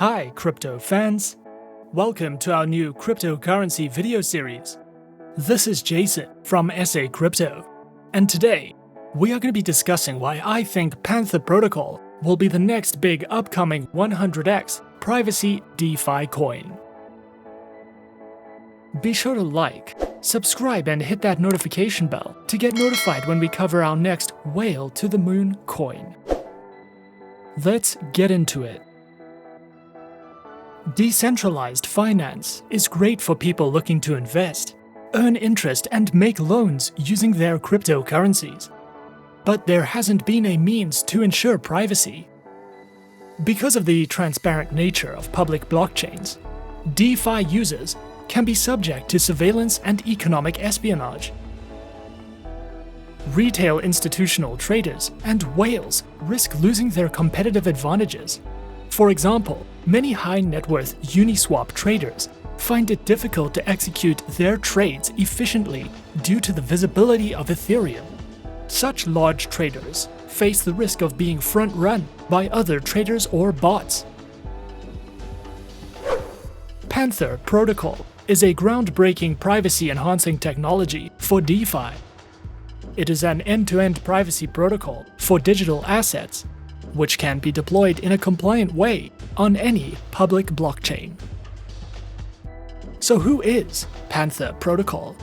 Hi, crypto fans! Welcome to our new cryptocurrency video series. This is Jason from SA Crypto, and today we are going to be discussing why I think Panther Protocol will be the next big upcoming 100x privacy DeFi coin. Be sure to like, subscribe, and hit that notification bell to get notified when we cover our next whale to the moon coin. Let's get into it. Decentralized finance is great for people looking to invest, earn interest, and make loans using their cryptocurrencies. But there hasn't been a means to ensure privacy. Because of the transparent nature of public blockchains, DeFi users can be subject to surveillance and economic espionage. Retail institutional traders and whales risk losing their competitive advantages. For example, many high-net-worth Uniswap traders find it difficult to execute their trades efficiently due to the visibility of Ethereum. Such large traders face the risk of being front-run by other traders or bots. Panther Protocol is a groundbreaking privacy-enhancing technology for DeFi. It is an end-to-end privacy protocol for digital assets, which can be deployed in a compliant way on any public blockchain. So who is Panther Protocol?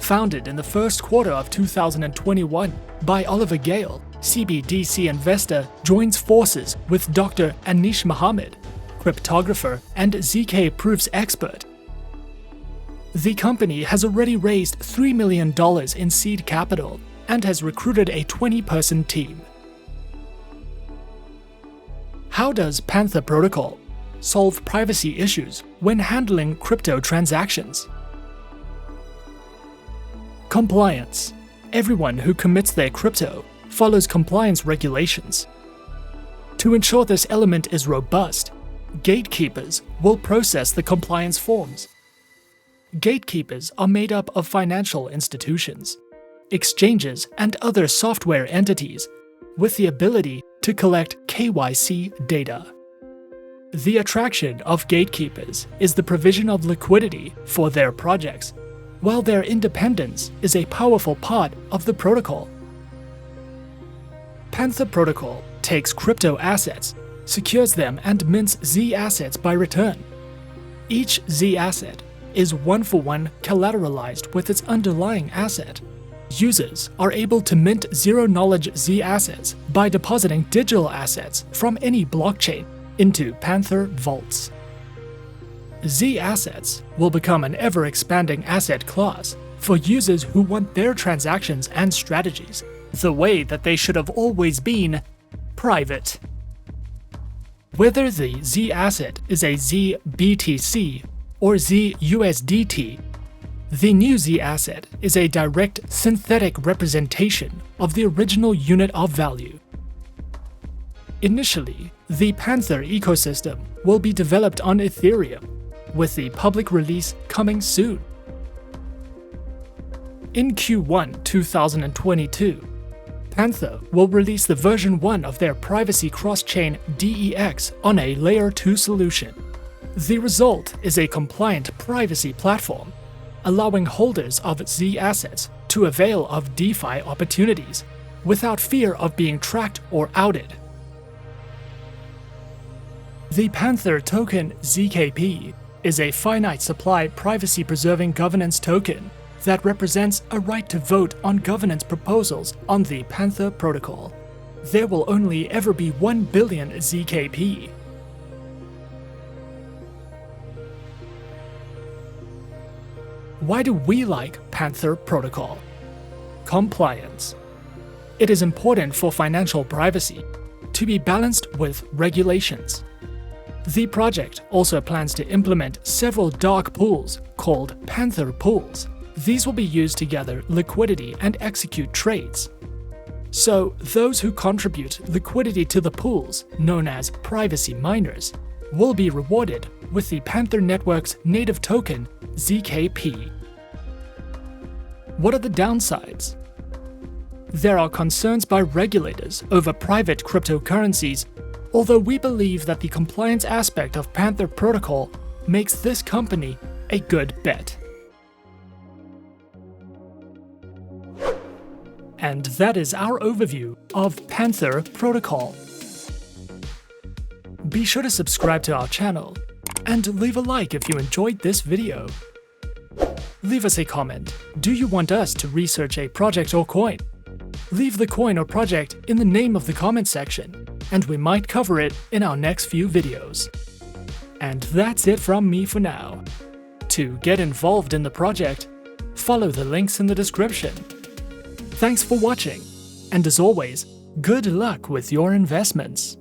Founded in the first quarter of 2021 by Oliver Gale, CBDC Investor joins forces with Dr. Anish Mohammed, cryptographer and ZK proofs expert. The company has already raised $3 million in seed capital and has recruited a 20-person team. How does Panther Protocol solve privacy issues when handling crypto transactions? Compliance. Everyone who commits their crypto follows compliance regulations. To ensure this element is robust, gatekeepers will process the compliance forms. Gatekeepers are made up of financial institutions, exchanges, and other software entities with the ability to collect KYC data. The attraction of gatekeepers is the provision of liquidity for their projects, while their independence is a powerful part of the protocol. Panther Protocol takes crypto assets, secures them, and mints Z assets by return. Each Z asset is one-for-one collateralized with its underlying asset. Users are able to mint zero-knowledge Z assets by depositing digital assets from any blockchain into Panther vaults. Z assets will become an ever-expanding asset class for users who want their transactions and strategies the way that they should have always been: private. Whether the Z asset is a ZBTC or ZUSDT, the new Z asset is a direct synthetic representation of the original unit of value. Initially, the Panther ecosystem will be developed on Ethereum, with the public release coming soon. In Q1 2022, Panther will release the version 1 of their privacy cross-chain DEX on a Layer 2 solution. The result is a compliant privacy platform, allowing holders of Z assets to avail of DeFi opportunities without fear of being tracked or outed. The Panther token ZKP is a finite supply privacy-preserving governance token that represents a right to vote on governance proposals on the Panther Protocol. There will only ever be 1 billion ZKP. Why do we like Panther Protocol? Compliance. It is important for financial privacy to be balanced with regulations. The project also plans to implement several dark pools called Panther pools. These will be used to gather liquidity and execute trades. So those who contribute liquidity to the pools, known as privacy miners, will be rewarded with the Panther network's native token, ZKP. What are the downsides? There are concerns by regulators over private cryptocurrencies although we believe that the compliance aspect of Panther Protocol makes this company a good bet. And that is our overview of Panther Protocol. Be sure to subscribe to our channel and leave a like if you enjoyed this video. Leave us a comment. Do you want us to research a project or coin? Leave the coin or project in the name of the comment section, and we might cover it in our next few videos. And that's it from me for now. To get involved in the project, follow the links in the description. Thanks for watching, and as always, good luck with your investments.